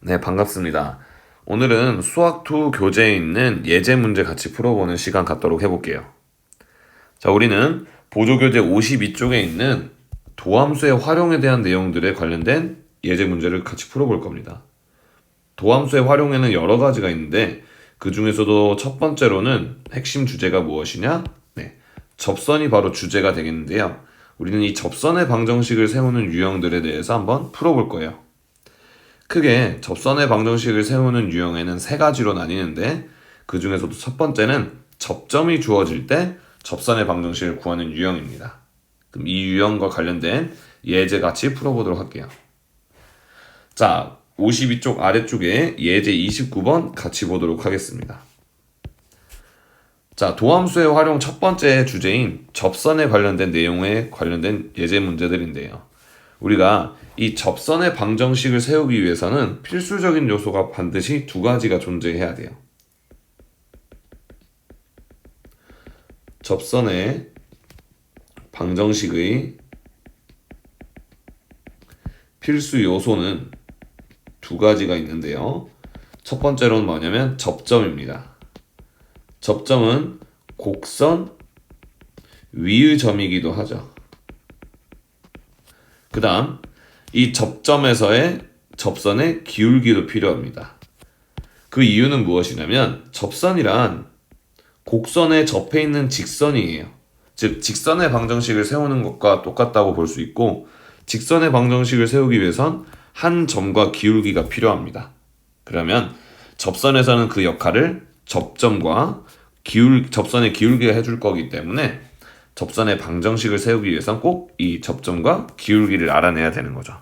네, 반갑습니다. 오늘은 수학2 교재에 있는 예제 문제 같이 풀어보는 시간 갖도록 해볼게요. 자, 우리는 보조교재 52쪽에 있는 도함수의 활용에 대한 내용들에 관련된 예제 문제를 같이 풀어볼 겁니다. 도함수의 활용에는 여러 가지가 있는데 그 중에서도 첫 번째로는 핵심 주제가 무엇이냐? 네, 접선이 바로 주제가 되겠는데요. 우리는 이 접선의 방정식을 세우는 유형들에 대해서 한번 풀어볼 거예요. 크게 접선의 방정식을 세우는 유형에는 세 가지로 나뉘는데 그 중에서도 첫 번째는 접점이 주어질 때 접선의 방정식을 구하는 유형입니다. 그럼 이 유형과 관련된 예제 같이 풀어보도록 할게요. 자, 52쪽 아래쪽에 예제 29번 같이 보도록 하겠습니다. 자, 도함수의 활용 첫 번째 주제인 접선에 관련된 내용에 관련된 예제 문제들인데요. 우리가 이 접선의 방정식을 세우기 위해서는 필수적인 요소가 반드시 두 가지가 존재해야 돼요. 접선의 방정식의 필수 요소는 두 가지가 있는데요. 첫 번째로는 뭐냐면 접점입니다. 접점은 곡선 위의 점이기도 하죠. 그 다음 이 접점에서의 접선의 기울기도 필요합니다. 그 이유는 무엇이냐면 접선이란 곡선에 접해 있는 직선이에요. 즉 직선의 방정식을 세우는 것과 똑같다고 볼 수 있고 직선의 방정식을 세우기 위해선 한 점과 기울기가 필요합니다. 그러면 접선에서는 그 역할을 접점과 접선의 기울기가 해줄 거기 때문에 접선의 방정식을 세우기 위해선 꼭 이 접점과 기울기를 알아내야 되는 거죠.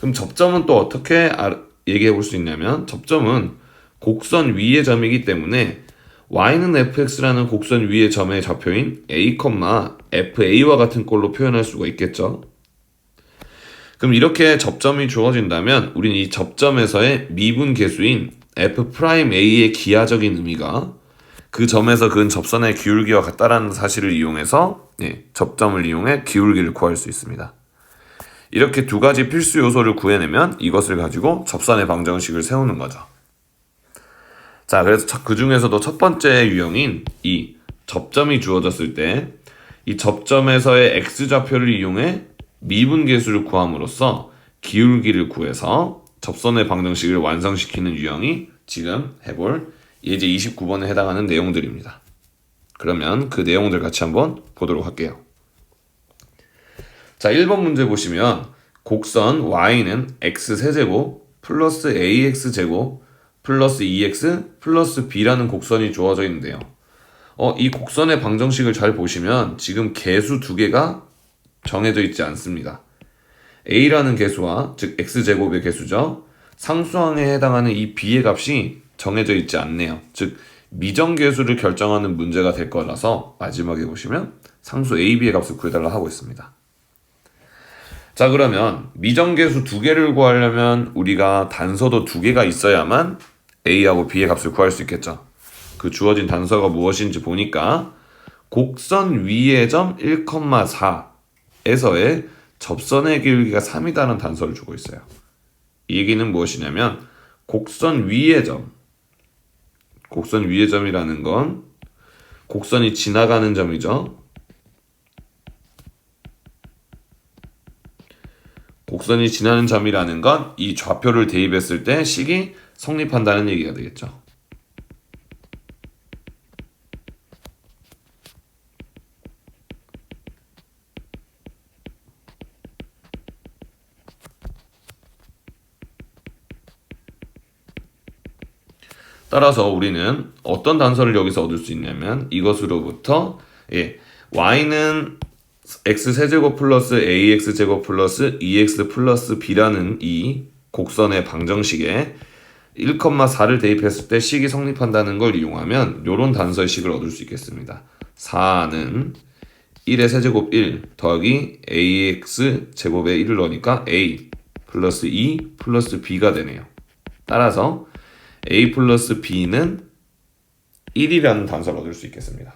그럼 접점은 또 어떻게 얘기해 볼 수 있냐면 접점은 곡선 위의 점이기 때문에 y는 fx라는 곡선 위의 점의 좌표인 a, fa와 같은 꼴로 표현할 수가 있겠죠. 그럼 이렇게 접점이 주어진다면 우리는 이 접점에서의 미분 계수인 f'a의 기하적인 의미가 그 점에서 그은 접선의 기울기와 같다라는 사실을 이용해서 접점을 이용해 기울기를 구할 수 있습니다. 이렇게 두 가지 필수 요소를 구해내면 이것을 가지고 접선의 방정식을 세우는 거죠. 자, 그래서 그 중에서도 첫 번째 유형인 이 접점이 주어졌을 때 이 접점에서의 x좌표를 이용해 미분계수를 구함으로써 기울기를 구해서 접선의 방정식을 완성시키는 유형이 지금 해볼 예제 29번에 해당하는 내용들입니다. 그러면 그 내용들 같이 한번 보도록 할게요. 자, 1번 문제 보시면 곡선 y는 x세제곱 플러스 ax제곱 플러스 2x 플러스 b라는 곡선이 주어져 있는데요. 이 곡선의 방정식을 잘 보시면 지금 개수 두 개가 정해져 있지 않습니다. a라는 개수와 즉 x제곱의 개수죠. 상수항에 해당하는 이 b의 값이 정해져 있지 않네요. 즉 미정계수를 결정하는 문제가 될 거라서 마지막에 보시면 상수 ab의 값을 구해달라 하고 있습니다. 자, 그러면 미정계수 두 개를 구하려면 우리가 단서도 두 개가 있어야만 a하고 b의 값을 구할 수 있겠죠. 그 주어진 단서가 무엇인지 보니까 곡선 위의 점 1,4에서의 접선의 기울기가 3이라는 단서를 주고 있어요. 이 얘기는 무엇이냐면 곡선 위의 점이라는 건 곡선이 지나가는 점이죠. 곡선이 지나는 점이라는 건 이 좌표를 대입했을 때 식이 성립한다는 얘기가 되겠죠. 따라서 우리는 어떤 단서를 여기서 얻을 수 있냐면 이것으로부터 y는 x세제곱 플러스 ax제곱 플러스 2x 플러스 b라는 이 곡선의 방정식에 1,4를 대입했을 때 식이 성립한다는 걸 이용하면 이런 단서의 식을 얻을 수 있겠습니다. 4는 1의 세제곱 1 더하기 ax 제곱에 1을 넣으니까 a 플러스 2 플러스 b가 되네요. 따라서 a 플러스 b는 1이라는 단서를 얻을 수 있겠습니다.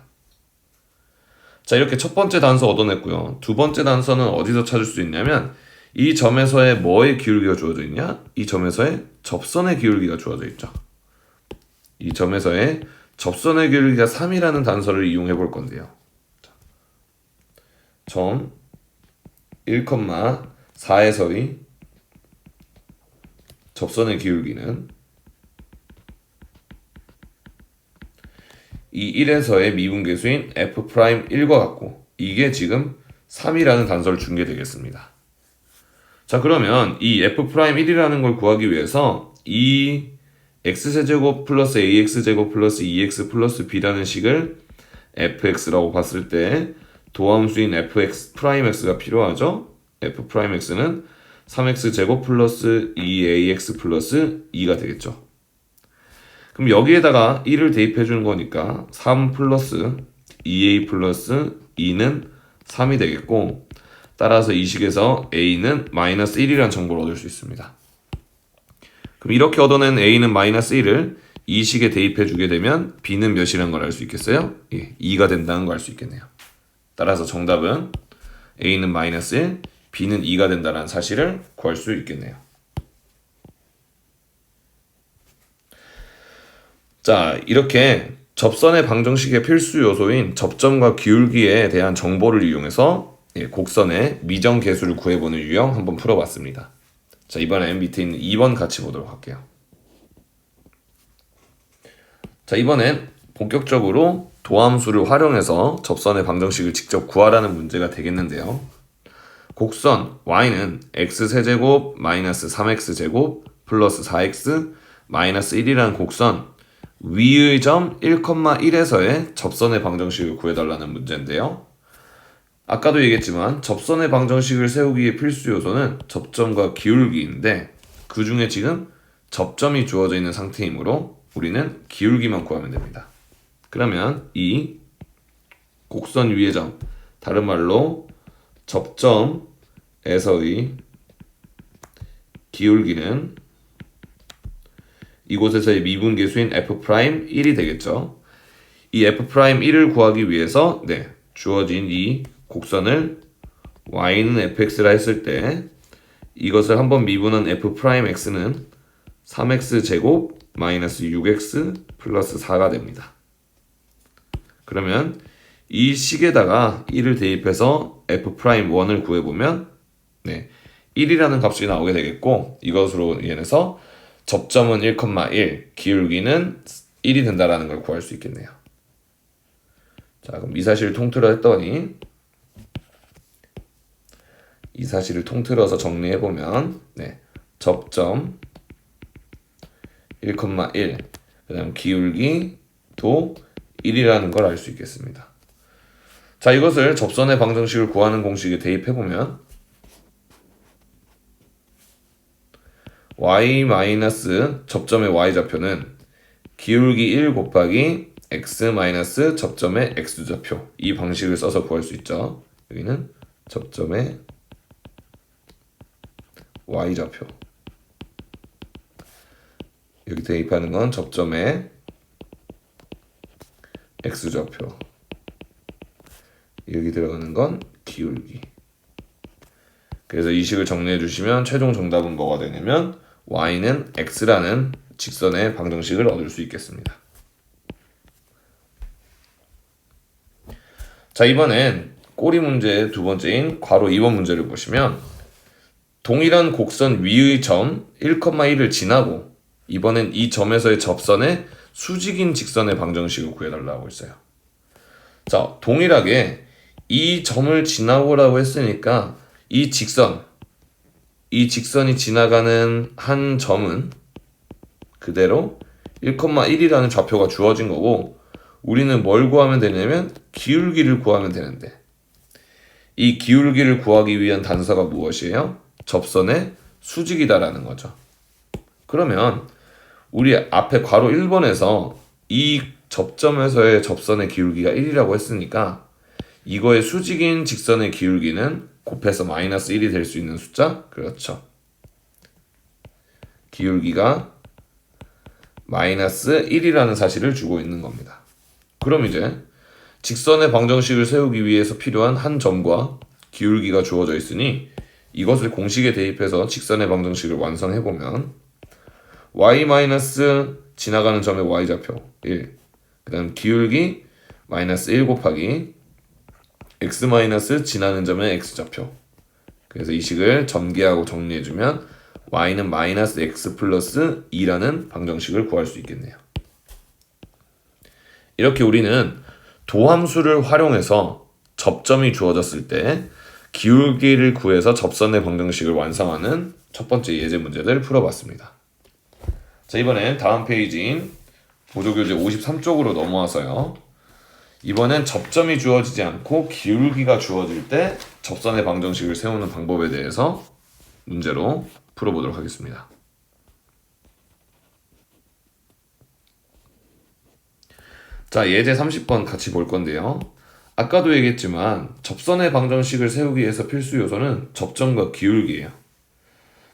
자, 이렇게 첫 번째 단서 얻어냈고요. 두 번째 단서는 어디서 찾을 수 있냐면 이 점에서의 뭐의 기울기가 주어져 있냐? 이 점에서의 접선의 기울기가 주어져 있죠. 이 점에서의 접선의 기울기가 3이라는 단서를 이용해 볼 건데요. 점 1,4에서의 접선의 기울기는 이 1에서의 미분계수인 F'1과 같고 이게 지금 3이라는 단서를 준 게 되겠습니다. 자, 그러면 이 F'1이라는 걸 구하기 위해서 이 x세제곱 플러스 ax제곱 플러스 2x 플러스 b라는 식을 fx라고 봤을 때 도함수인 fx'x가 필요하죠. f'x는 3x제곱 플러스 2ax 플러스 2가 되겠죠. 그럼 여기에다가 1을 대입해 주는 거니까 3 플러스 2a 플러스 2는 3이 되겠고, 따라서 이 식에서 a는 마이너스 1이라는 정보를 얻을 수 있습니다. 그럼 이렇게 얻어낸 a는 마이너스 1을 이 식에 대입해 주게 되면 b는 몇이라는 걸 알 수 있겠어요? 예, 2가 된다는 걸 알 수 있겠네요. 따라서 정답은 a는 마이너스 1, b는 2가 된다는 사실을 구할 수 있겠네요. 자, 이렇게 접선의 방정식의 필수 요소인 접점과 기울기에 대한 정보를 이용해서 곡선의 미정 계수를 구해보는 유형 한번 풀어봤습니다. 자, 이번엔 밑에 있는 2번 같이 보도록 할게요. 자, 이번엔 본격적으로 도함수를 활용해서 접선의 방정식을 직접 구하라는 문제가 되겠는데요. 곡선 y는 x세제곱 마이너스 3x제곱 플러스 4x 마이너스 1이라는 곡선 위의 점 1,1에서의 접선의 방정식을 구해달라는 문제인데요. 아까도 얘기했지만 접선의 방정식을 세우기 위해 필수 요소는 접점과 기울기인데 그 중에 지금 접점이 주어져 있는 상태이므로 우리는 기울기만 구하면 됩니다. 그러면 이 곡선 위의 점, 다른 말로 접점에서의 기울기는 이곳에서의 미분계수인 F'1이 되겠죠. 이 F'1을 구하기 위해서 주어진 이 곡선을 y는 fx라 했을 때 이것을 한번 미분한 f'x는 3x제곱 마이너스 6x 플러스 4가 됩니다. 그러면 이 식에다가 1을 대입해서 f'1을 구해보면 1이라는 값이 나오게 되겠고, 이것으로 인해서 접점은 1,1, 기울기는 1이 된다라는 걸 구할 수 있겠네요. 자, 그럼 이 사실을 통틀어 했더니 이 사실을 통틀어서 정리해보면 접점 1,1, 그 다음 기울기도 1이라는 걸 알 수 있겠습니다. 자, 이것을 접선의 방정식을 구하는 공식에 대입해보면 y 마이너스 접점의 y좌표는 기울기 1 곱하기 x 마이너스 접점의 x좌표, 이 방식을 써서 구할 수 있죠. 여기는 접점의 y좌표, 여기 대입하는 건 접점의 x좌표, 여기 들어가는 건 기울기. 그래서 이 식을 정리해 주시면 최종 정답은 뭐가 되냐면 y는 x라는 직선의 방정식을 얻을 수 있겠습니다. 자, 이번엔 꼬리 문제 두 번째인 괄호 2번 문제를 보시면 동일한 곡선 위의 점 1,1을 지나고 이번엔 이 점에서의 접선의 수직인 직선의 방정식을 구해달라고 했어요. 자, 동일하게 이 점을 지나고라고 했으니까 이 직선이 지나가는 한 점은 그대로 1,1이라는 좌표가 주어진 거고, 우리는 뭘 구하면 되냐면 기울기를 구하면 되는데, 이 기울기를 구하기 위한 단서가 무엇이에요? 접선의 수직이다라는 거죠. 그러면 우리 앞에 괄호 1번에서 이 접점에서의 접선의 기울기가 1이라고 했으니까 이거의 수직인 직선의 기울기는 곱해서 마이너스 1이 될 수 있는 숫자? 그렇죠. 기울기가 마이너스 1이라는 사실을 주고 있는 겁니다. 그럼 이제 직선의 방정식을 세우기 위해서 필요한 한 점과 기울기가 주어져 있으니 이것을 공식에 대입해서 직선의 방정식을 완성해보면 y 마이너스 지나가는 점의 y좌표 1, 그 다음 기울기 마이너스 1 곱하기 x 마이너스 지나는 점의 x좌표. 그래서 이 식을 전개하고 정리해주면 y는 마이너스 x 플러스 2라는 방정식을 구할 수 있겠네요. 이렇게 우리는 도함수를 활용해서 접점이 주어졌을 때 기울기를 구해서 접선의 방정식을 완성하는 첫 번째 예제 문제를 풀어봤습니다. 자, 이번엔 다음 페이지인 보조교재 53쪽으로 넘어와서요. 이번엔 접점이 주어지지 않고 기울기가 주어질 때 접선의 방정식을 세우는 방법에 대해서 문제로 풀어보도록 하겠습니다. 자, 예제 30번 같이 볼 건데요. 아까도 얘기했지만 접선의 방정식을 세우기 위해서 필수 요소는 접점과 기울기예요.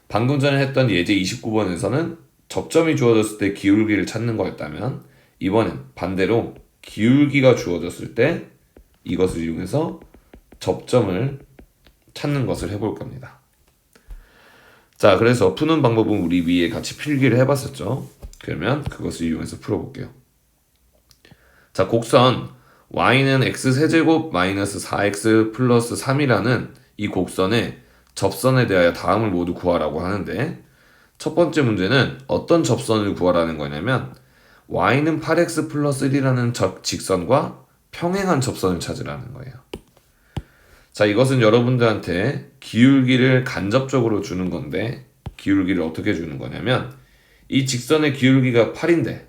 방금 전에 했던 예제 29번에서는 접점이 주어졌을 때 기울기를 찾는 거였다면 이번엔 반대로 기울기가 주어졌을 때 이것을 이용해서 접점을 찾는 것을 해볼 겁니다. 자, 그래서 푸는 방법은 우리 위에 같이 필기를 해봤었죠. 그러면 그것을 이용해서 풀어볼게요. 자, 곡선 y는 x세제곱 마이너스 4x 플러스 3이라는 이 곡선의 접선에 대하여 다음을 모두 구하라고 하는데 첫 번째 문제는 어떤 접선을 구하라는 거냐면 y는 8x 플러스 1이라는 직선과 평행한 접선을 찾으라는 거예요. 자, 이것은 여러분들한테 기울기를 간접적으로 주는 건데 기울기를 어떻게 주는 거냐면 이 직선의 기울기가 8인데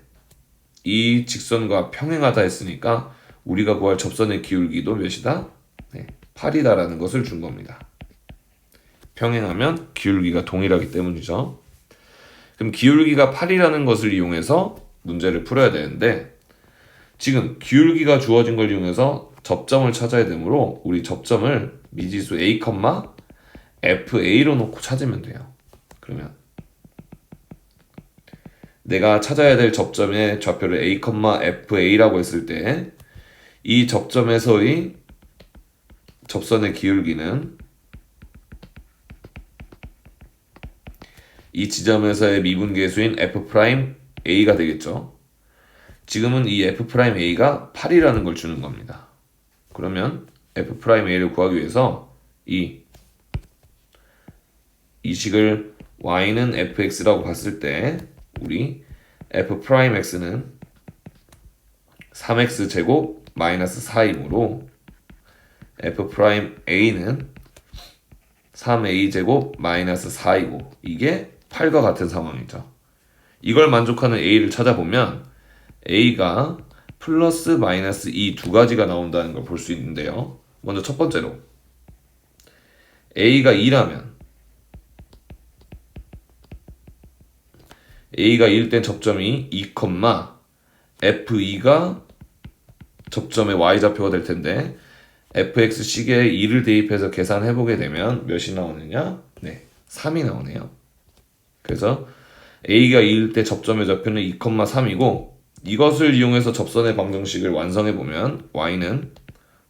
이 직선과 평행하다 했으니까 우리가 구할 접선의 기울기도 몇이다? 네, 8이다라는 것을 준 겁니다. 평행하면 기울기가 동일하기 때문이죠. 그럼 기울기가 8이라는 것을 이용해서 문제를 풀어야 되는데 지금 기울기가 주어진 걸 이용해서 접점을 찾아야 되므로 우리 접점을 미지수 a, fa로 놓고 찾으면 돼요. 그러면 내가 찾아야 될 접점의 좌표를 a, fa라고 했을 때 이 접점에서의 접선의 기울기는 이 지점에서의 미분계수인 f'a가 되겠죠. 지금은 이 f'a가 8이라는 걸 주는 겁니다. 그러면 f'a를 구하기 위해서 이 식을 y는 fx라고 봤을 때 우리 f'x는 3x 제곱 마이너스 4이므로 f'a는 3a 제곱 마이너스 4이고 이게 8과 같은 상황이죠. 이걸 만족하는 a를 찾아보면 a가 플러스 마이너스 이 두 가지가 나온다는 걸 볼 수 있는데요. 먼저 첫 번째로 a가 2라면 a가 1일 땐 접점이 2, f2가 접점의 y좌표가 될 텐데 fx식에 2를 대입해서 계산해보게 되면 몇이 나오느냐? 네, 3이 나오네요. 그래서 a가 2일 때 접점의 좌표는 2, 3이고 이것을 이용해서 접선의 방정식을 완성해보면 y는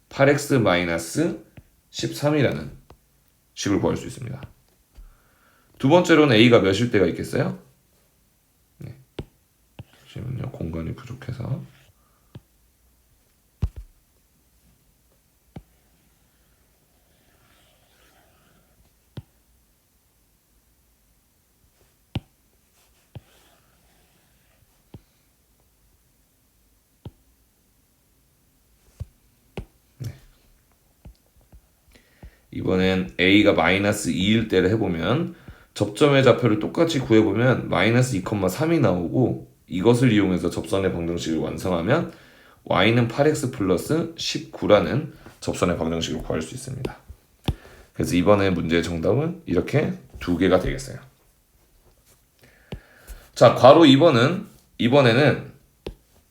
8x-13이라는 식을 구할 수 있습니다. 두 번째로는 a가 몇일 때가 있겠어요? 네. 잠시만요. 공간이 부족해서 이번엔 a가 마이너스 2일 때를 해보면 접점의 좌표를 똑같이 구해보면 마이너스 2, 3이 나오고 이것을 이용해서 접선의 방정식을 완성하면 y는 8x 플러스 19라는 접선의 방정식을 구할 수 있습니다. 그래서 이번에 문제의 정답은 이렇게 두 개가 되겠어요. 자, 괄호 2번은 이번에는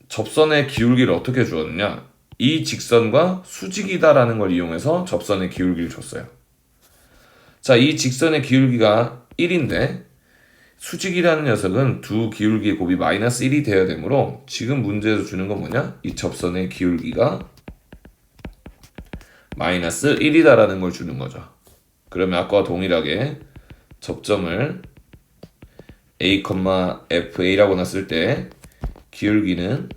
접선의 기울기를 어떻게 주었느냐? 이 직선과 수직이다라는 걸 이용해서 접선의 기울기를 줬어요. 자, 이 직선의 기울기가 1인데 수직이라는 녀석은 두 기울기의 곱이 마이너스 1이 되어야 되므로 지금 문제에서 주는 건 뭐냐? 이 접선의 기울기가 마이너스 1이다라는 걸 주는 거죠. 그러면 아까와 동일하게 접점을 a, fa라고 놨을 때 기울기는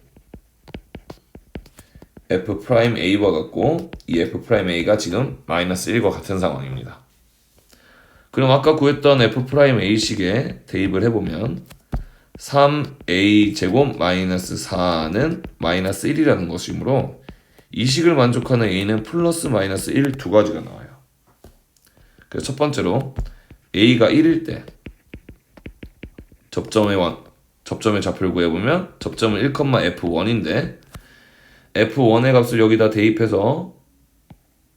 f'a와 같고 이 f'a가 지금 마이너스 1과 같은 상황입니다. 그럼 아까 구했던 f'a식에 대입을 해보면 3a 제곱 마이너스 4는 마이너스 1이라는 것이므로 이 식을 만족하는 a는 플러스 마이너스 1 두 가지가 나와요. 그래서 첫 번째로 a가 1일 때 접점의 좌표를 구해보면 접점은 1,f1인데 f1의 값을 여기다 대입해서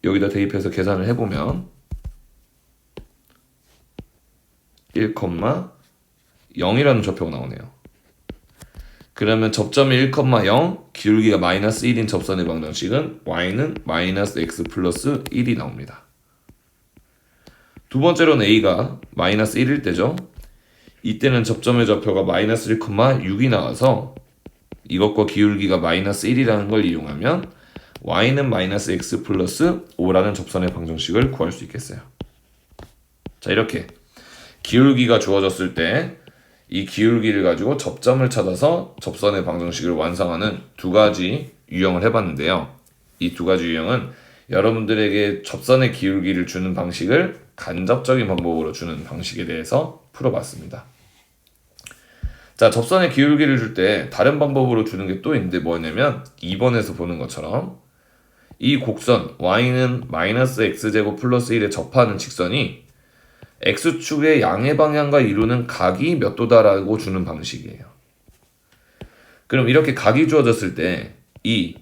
계산을 해보면 1,0이라는 좌표가 나오네요. 그러면 접점이 1,0, 기울기가 마이너스 1인 접선의 방정식은 y는 마이너스 x 플러스 1이 나옵니다. 두 번째로는 a가 마이너스 1일 때죠. 이때는 접점의 좌표가 마이너스 1,6이 나와서 이것과 기울기가 마이너스 1이라는 걸 이용하면 y는 마이너스 x 플러스 5라는 접선의 방정식을 구할 수 있겠어요. 자, 이렇게 기울기가 주어졌을 때 이 기울기를 가지고 접점을 찾아서 접선의 방정식을 완성하는 두 가지 유형을 해봤는데요. 이 두 가지 유형은 여러분들에게 접선의 기울기를 주는 방식을 간접적인 방법으로 주는 방식에 대해서 풀어봤습니다. 자, 접선의 기울기를 줄 때 다른 방법으로 주는 게 또 있는데 뭐냐면 2번에서 보는 것처럼 이 곡선 y는 마이너스 x제곱 플러스 1에 접하는 직선이 x축의 양의 방향과 이루는 각이 몇 도다라고 주는 방식이에요. 그럼 이렇게 각이 주어졌을 때 이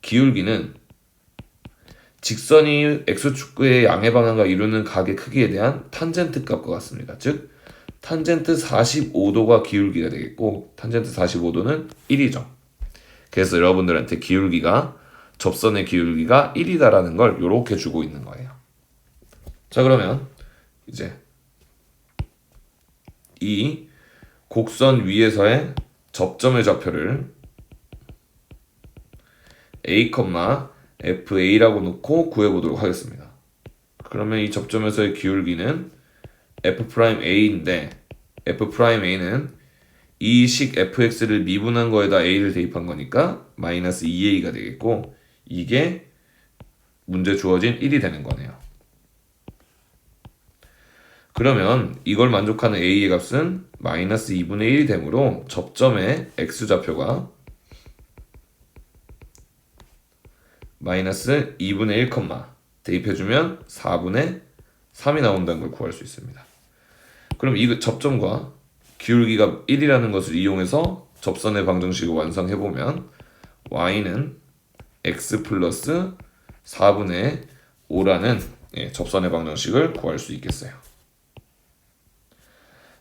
기울기는 직선이 x축의 양의 방향과 이루는 각의 크기에 대한 탄젠트 값과 같습니다. 즉 탄젠트 45도가 기울기가 되겠고 탄젠트 45도는 1이죠. 그래서 여러분들한테 접선의 기울기가 1이다라는 걸 이렇게 주고 있는 거예요. 자, 그러면 이제 이 곡선 위에서의 접점의 좌표를 a, fa라고 놓고 구해보도록 하겠습니다. 그러면 이 접점에서의 기울기는 f'a인데 f'a는 이 식 fx를 미분한 거에다 a를 대입한 거니까 마이너스 2a가 되겠고 이게 문제 주어진 1이 되는 거네요. 그러면 이걸 만족하는 a의 값은 마이너스 2분의 1이 되므로 접점의 x좌표가 마이너스 2분의 1, 대입해주면 4분의 3이 나온다는 걸 구할 수 있습니다. 그럼 이 접점과 기울기가 1이라는 것을 이용해서 접선의 방정식을 완성해보면 y는 x 플러스 4분의 5라는 접선의 방정식을 구할 수 있겠어요.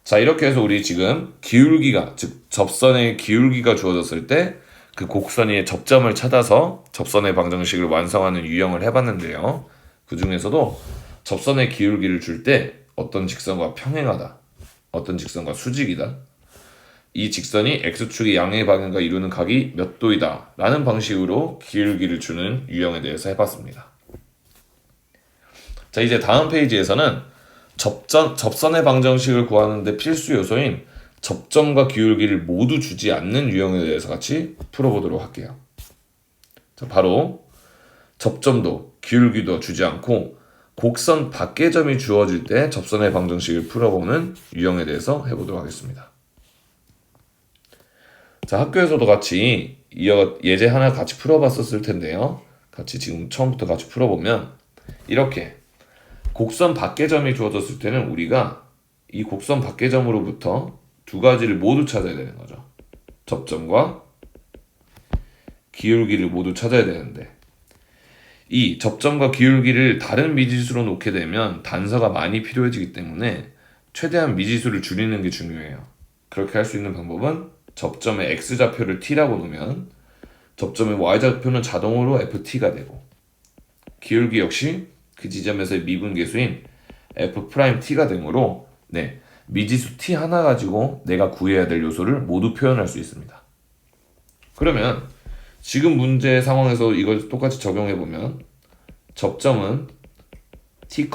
자, 이렇게 해서 우리 지금 기울기가, 즉 접선의 기울기가 주어졌을 때 그 곡선의 접점을 찾아서 접선의 방정식을 완성하는 유형을 해봤는데요. 그 중에서도 접선의 기울기를 줄 때 어떤 직선과 평행하다, 어떤 직선과 수직이다, 이 직선이 x축의 양의 방향과 이루는 각이 몇 도이다 라는 방식으로 기울기를 주는 유형에 대해서 해봤습니다. 자, 이제 다음 페이지에서는 접선의 방정식을 구하는데 필수 요소인 접점과 기울기를 모두 주지 않는 유형에 대해서 같이 풀어보도록 할게요. 자, 바로 접점도 기울기도 주지 않고 곡선 밖의 점이 주어질 때 접선의 방정식을 풀어보는 유형에 대해서 해보도록 하겠습니다. 자, 학교에서도 같이 예제 하나 같이 풀어봤었을 텐데요. 같이 지금 처음부터 같이 풀어보면 이렇게 곡선 밖의 점이 주어졌을 때는 우리가 이 곡선 밖의 점으로부터 두 가지를 모두 찾아야 되는 거죠. 접점과 기울기를 모두 찾아야 되는데 이 접점과 기울기를 다른 미지수로 놓게 되면 단서가 많이 필요해지기 때문에 최대한 미지수를 줄이는 게 중요해요. 그렇게 할 수 있는 방법은 접점의 x좌표를 t라고 놓으면 접점의 y좌표는 자동으로 ft가 되고 기울기 역시 그 지점에서의 미분계수인 f't가 되므로 미지수 t 하나 가지고 내가 구해야 될 요소를 모두 표현할 수 있습니다. 그러면 지금 문제 상황에서 이걸 똑같이 적용해보면 접점은 t,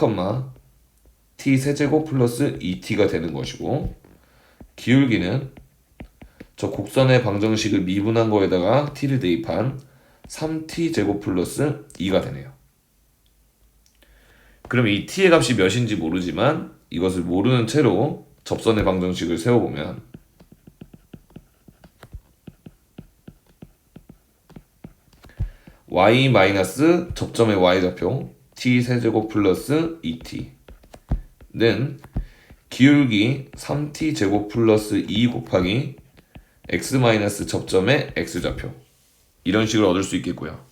t 세제곱 플러스 2t가 되는 것이고, 기울기는 저 곡선의 방정식을 미분한 거에다가 t를 대입한 3t 제곱 플러스 2가 되네요. 그럼 이 t의 값이 몇인지 모르지만 이것을 모르는 채로 접선의 방정식을 세워보면 y 마이너스 접점의 y좌표 t 세제곱 플러스 2t는 기울기 3t 제곱 플러스 2 곱하기 x 마이너스 접점의 x좌표, 이런 식으로 얻을 수 있겠고요.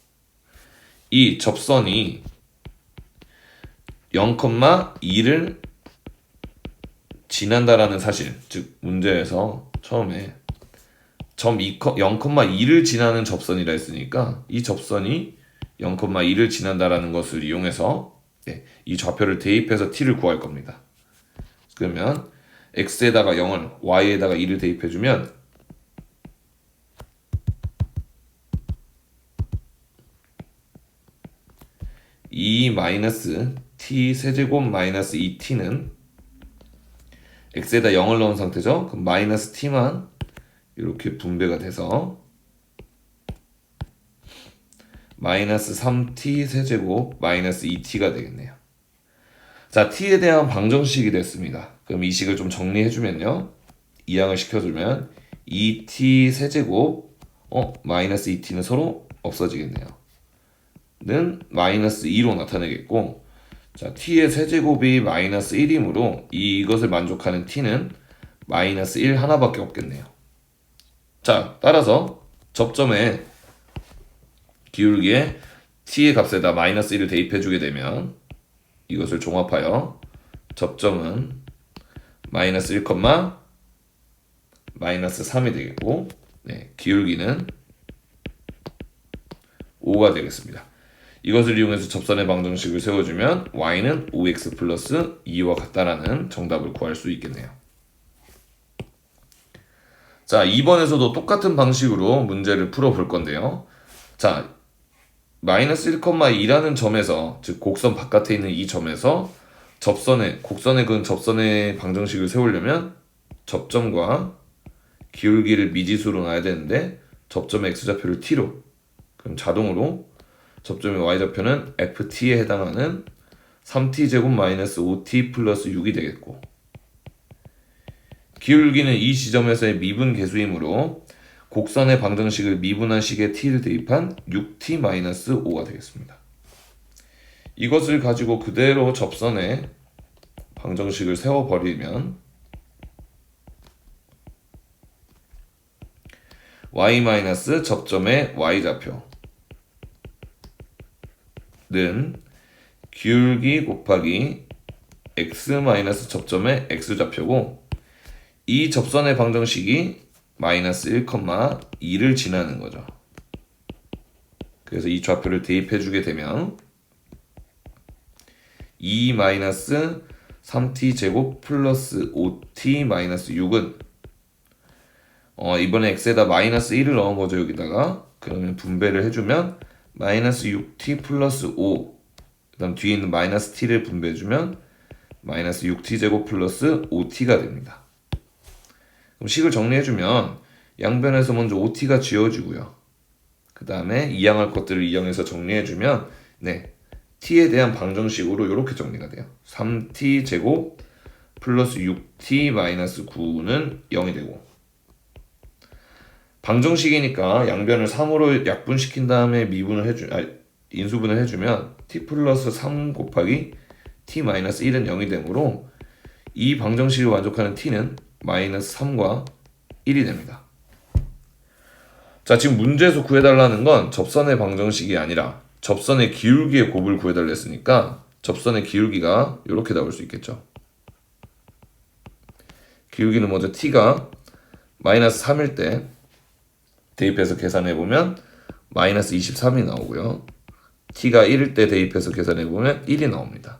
이 접선이 0,2를 지난다라는 사실, 즉 문제에서 처음에 점 0,2를 지나는 접선이라 했으니까 이 접선이 0,2를 지난다라는 것을 이용해서 이 좌표를 대입해서 t를 구할 겁니다. 그러면 x에다가 0을, y에다가 2를 대입해주면 이 마이너스 t 세제곱 마이너스 2t는 x에다 0을 넣은 상태죠. 그럼 마이너스 t만 이렇게 분배가 돼서 마이너스 3t 세제곱 마이너스 2t가 되겠네요. 자, t에 대한 방정식이 됐습니다. 그럼 이 식을 좀 정리해주면요, 이항을 시켜주면 2t 세제곱 마이너스 2t는 서로 없어지겠네요. 는 마이너스 2로 나타내겠고, 자, t의 세제곱이 마이너스 1이므로 이것을 만족하는 t는 마이너스 1 하나밖에 없겠네요. 자, 따라서 접점의 기울기에 t의 값에다 마이너스 1을 대입해주게 되면 이것을 종합하여 접점은 마이너스 1, 마이너스 3이 되겠고, 기울기는 5가 되겠습니다. 이것을 이용해서 접선의 방정식을 세워주면 y는 5x 플러스 2와 같다라는 정답을 구할 수 있겠네요. 자, 2번에서도 똑같은 방식으로 문제를 풀어볼 건데요. 자, 마이너스 1,2라는 점에서, 즉 곡선 바깥에 있는 이 점에서 곡선에 그은 접선의 방정식을 세우려면 접점과 기울기를 미지수로 놔야 되는데 접점의 x좌표를 t로, 그럼 자동으로 접점의 y좌표는 ft에 해당하는 3t 제곱 마이너스 5t 플러스 6이 되겠고, 기울기는 이 지점에서의 미분 계수이므로 곡선의 방정식을 미분한 식에 t를 대입한 6t 마이너스 5가 되겠습니다. 이것을 가지고 그대로 접선의 방정식을 세워버리면 y 마이너스 접점의 y좌표 는 기울기 곱하기 x 마이너스 접점의 x좌표고, 이 접선의 방정식이 마이너스 1,2를 지나는 거죠. 그래서 이 좌표를 대입해주게 되면 2 마이너스 3t 제곱 플러스 5t 마이너스 6은 이번에 x에다 마이너스 1을 넣은 거죠, 여기다가. 그러면 분배를 해주면 마이너스 6t 플러스 5, 그 다음 뒤에 있는 마이너스 t를 분배해주면 마이너스 6t 제곱 플러스 5t가 됩니다. 그럼 식을 정리해주면 양변에서 먼저 5t가 지워지고요. 그 다음에 이항할 것들을 이항해서 정리해주면 t에 대한 방정식으로 이렇게 정리가 돼요. 3t 제곱 플러스 6t 마이너스 9는 0이 되고, 방정식이니까 양변을 3으로 약분시킨 다음에 인수분을 해주면 t 플러스 3 곱하기 t 마이너스 1은 0이 되므로 이 방정식을 만족하는 t는 마이너스 3과 1이 됩니다. 자, 지금 문제에서 구해달라는 건 접선의 방정식이 아니라 접선의 기울기의 곱을 구해달라 했으니까 접선의 기울기가 이렇게 나올 수 있겠죠. 기울기는 먼저 t가 마이너스 3일 때 대입해서 계산해보면 마이너스 23이 나오고요. t가 1일 때 대입해서 계산해보면 1이 나옵니다.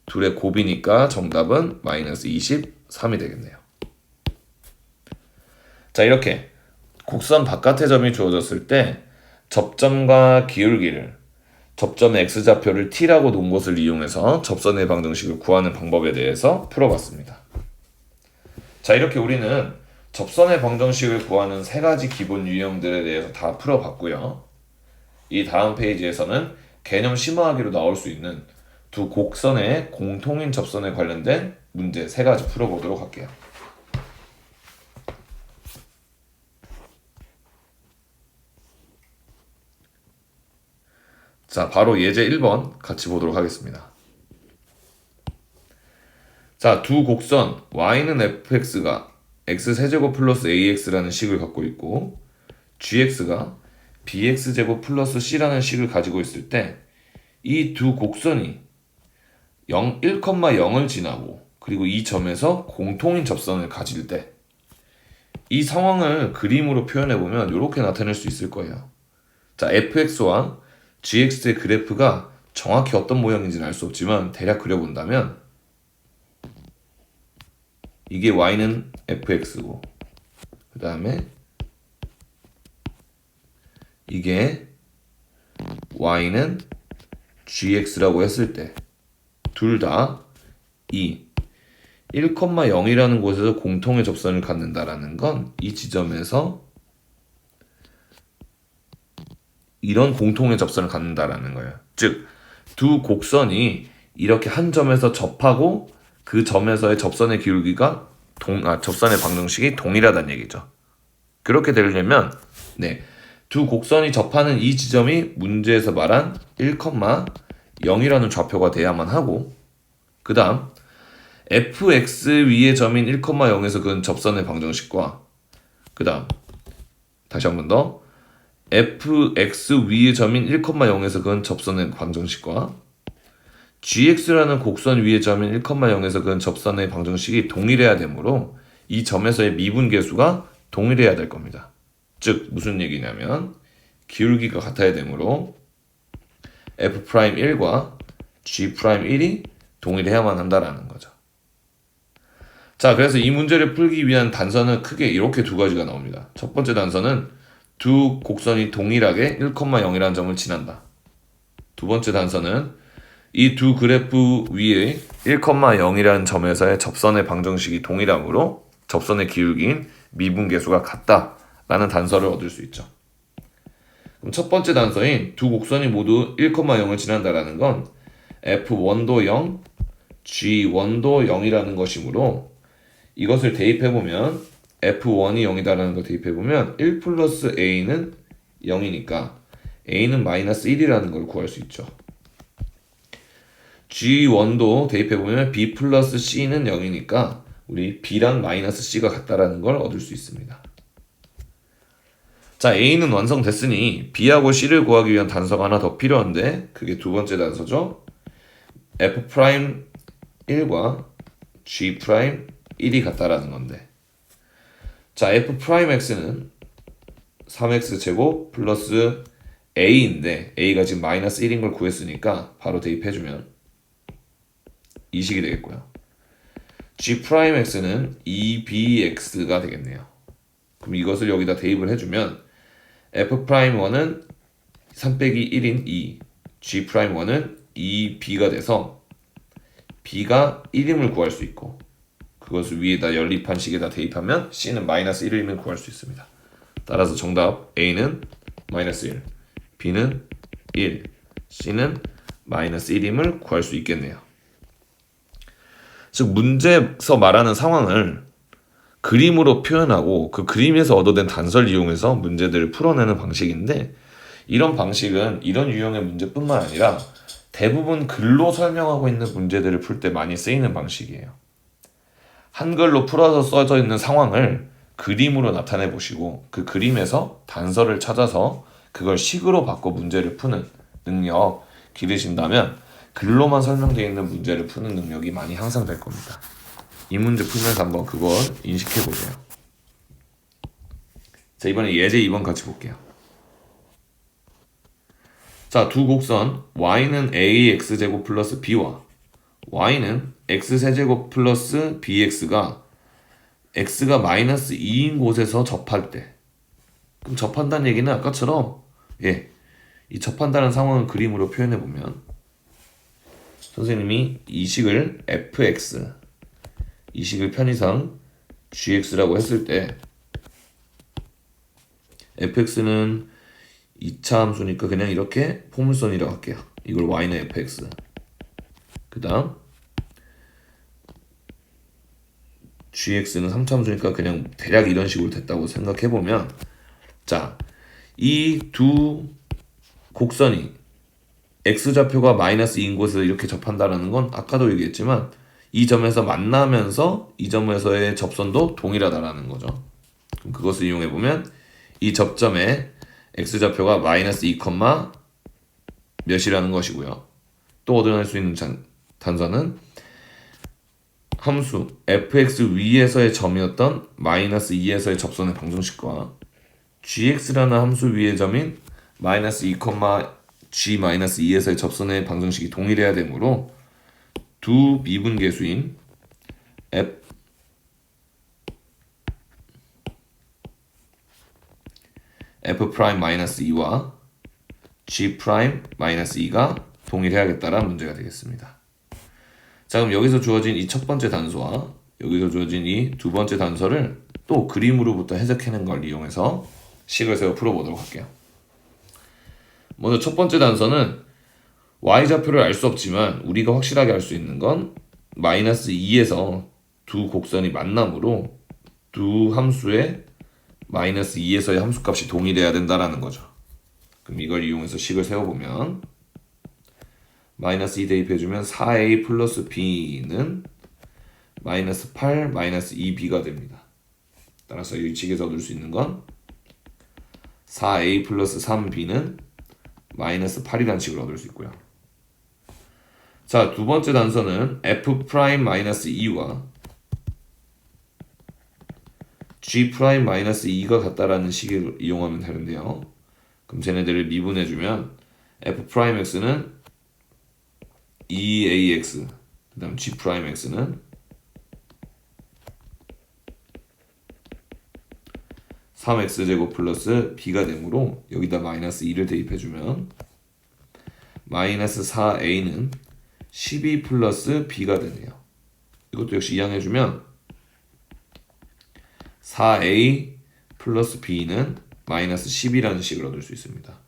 둘의 곱이니까 정답은 마이너스 23이 되겠네요. 자, 이렇게 곡선 바깥의 점이 주어졌을 때 접점과 기울기를 접점의 x좌표를 t라고 놓은 것을 이용해서 접선의 방정식을 구하는 방법에 대해서 풀어봤습니다. 자, 이렇게 우리는 접선의 방정식을 구하는 세 가지 기본 유형들에 대해서 다 풀어봤고요. 이 다음 페이지에서는 개념 심화하기로 나올 수 있는 두 곡선의 공통인 접선에 관련된 문제 세 가지 풀어보도록 할게요. 자, 바로 예제 1번 같이 보도록 하겠습니다. 자, 두 곡선 y는 fx가 x세제곱 플러스 ax라는 식을 갖고 있고 gx가 bx제곱 플러스 c라는 식을 가지고 있을 때 이 두 곡선이 1,0을 지나고 그리고 이 점에서 공통인 접선을 가질 때 이 상황을 그림으로 표현해보면 이렇게 나타낼 수 있을 거예요. 자, fx와 gx의 그래프가 정확히 어떤 모양인지는 알 수 없지만 대략 그려본다면 이게 y는 fx고 그 다음에 이게 y는 gx라고 했을 때 둘 다 이 1,0이라는 곳에서 공통의 접선을 갖는다라는 건 이 지점에서 이런 공통의 접선을 갖는다라는 거예요. 즉, 두 곡선이 이렇게 한 점에서 접하고 그 점에서의 접선의 기울기가 접선의 방정식이 동일하다는 얘기죠. 그렇게 되려면 두 곡선이 접하는 이 지점이 문제에서 말한 1,0이라는 좌표가 돼야만 하고 그 다음 fx 위의 점인 1,0에서 그은 접선의 방정식과 그 다음 다시 한 번 더 fx 위의 점인 1,0에서 그은 접선의 방정식과 gx라는 곡선 위의 점인 1,0에서 그은 접선의 방정식이 동일해야 되므로 이 점에서의 미분계수가 동일해야 될 겁니다. 즉 무슨 얘기냐면 기울기가 같아야 되므로 f'1과 g'1이 동일해야만 한다라는 거죠. 자, 그래서 이 문제를 풀기 위한 단서는 크게 이렇게 두 가지가 나옵니다. 첫 번째 단서는 두 곡선이 동일하게 1,0이라는 점을 지난다. 두 번째 단서는 이 두 그래프 위에 1,0이라는 점에서의 접선의 방정식이 동일하므로 접선의 기울기인 미분계수가 같다라는 단서를 얻을 수 있죠. 그럼 첫 번째 단서인 두 곡선이 모두 1,0을 지난다라는 건 f1도 0, g1도 0이라는 것이므로 이것을 대입해보면 f1이 0이다라는 걸 대입해보면 1 플러스 a는 0이니까 a는 마이너스 1이라는 걸 구할 수 있죠. g1도 대입해보면 b 플러스 c는 0이니까 우리 b랑 마이너스 c가 같다라는 걸 얻을 수 있습니다. 자, a는 완성됐으니 b하고 c를 구하기 위한 단서가 하나 더 필요한데 그게 두 번째 단서죠. f'1과 g'1이 같다라는 건데 자, f'x는 3x제곱 플러스 a인데 a가 지금 마이너스 1인 걸 구했으니까 바로 대입해주면 이 식이 되겠고요. g'x는 2bx가 되겠네요. 그럼 이것을 여기다 대입을 해주면 f'1은 3 빼기 1인 2, g'1은 2b가 돼서 b가 1임을 구할 수 있고 그것을 위에다 연립한 식에다 대입하면 c는 마이너스 1임을 구할 수 있습니다. 따라서 정답 a는 마이너스 1, b는 1, c는 마이너스 1임을 구할 수 있겠네요. 즉 문제에서 말하는 상황을 그림으로 표현하고 그 그림에서 얻어낸 단서를 이용해서 문제들을 풀어내는 방식인데 이런 방식은 이런 유형의 문제뿐만 아니라 대부분 글로 설명하고 있는 문제들을 풀 때 많이 쓰이는 방식이에요. 한글로 풀어서 써져 있는 상황을 그림으로 나타내 보시고 그 그림에서 단서를 찾아서 그걸 식으로 바꿔 문제를 푸는 능력 기르신다면 글로만 설명되어 있는 문제를 푸는 능력이 많이 향상될 겁니다. 이 문제 풀면서 한번 그걸 인식해 보세요. 자, 이번에 예제 2번 같이 볼게요. 자, 두 곡선 y는 ax제곱 플러스 b와 y는 x세제곱 플러스 bx가 x가 마이너스 2인 곳에서 접할 때 그럼 접한다는 얘기는 아까처럼 이 접한다는 상황을 그림으로 표현해 보면 선생님이 이 식을 fx, 이 식을 편의상 gx라고 했을 때 fx는 2차 함수니까 그냥 이렇게 포물선이라고 할게요. 이걸 y는 fx. 그 다음 gx는 3차 함수니까 그냥 대략 이런 식으로 됐다고 생각해보면, 자, 이 두 곡선이 x좌표가 마이너스 2인 곳에서 이렇게 접한다라는 건 아까도 얘기했지만 이 점에서 만나면서 이 점에서의 접선도 동일하다라는 거죠. 그럼 그것을 이용해보면 이 접점에 x좌표가 마이너스 2, 몇이라는 것이고요. 또 얻어낼 수 있는 단서는 함수 fx 위에서의 점이었던 마이너스 2에서의 접선의 방정식과 gx라는 함수 위의 점인 마이너스 2, g 마이너스 2에서의 접선의 방정식이 동일해야 되므로 두 미분계수인 f 프라임 마이너스 2와 g 프라임 마이너스 2가 동일해야겠다라는 문제가 되겠습니다. 자, 그럼 여기서 주어진 이 첫 번째 단서와 여기서 주어진 이 두 번째 단서를 또 그림으로부터 해석해낸 걸 이용해서 식을 세워 풀어보도록 할게요. 먼저 첫 번째 단서는 y좌표를 알 수 없지만 우리가 확실하게 알 수 있는 건 마이너스 2에서 두 곡선이 만남으로 두 함수의 마이너스 2에서의 함수값이 동일해야 된다라는 거죠. 그럼 이걸 이용해서 식을 세워보면 마이너스 2 대입해주면 4a 플러스 b는 마이너스 8 마이너스 2b가 됩니다. 따라서 이 식에서 얻을 수 있는 건 4a 플러스 3b는 마이너스 8이라는 식을 얻을 수 있고요. 자, 두 번째 단서는 f 프라임 마이너스 2와 g 프라임 마이너스 2가 같다라는 식을 이용하면 되는데요. 그럼 쟤네들을 미분해주면 f 프라임 x는 2ax, 그 다음 g 프라임 x는 3x제곱 플러스 b가 되므로 여기다 마이너스 2를 대입해주면 마이너스 4a는 12 플러스 b가 되네요. 이것도 역시 이항해주면 4a 플러스 b는 마이너스 10이라는 식을 얻을 수 있습니다.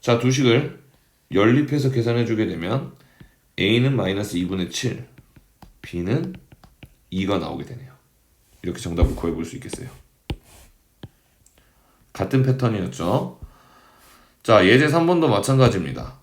자, 두 식을 연립해서 계산해주게 되면 a는 마이너스 2분의 7, b는 2가 나오게 되네요. 이렇게 정답을 구해볼 수 있겠어요. 같은 패턴이었죠. 자, 예제 3번도 마찬가지입니다.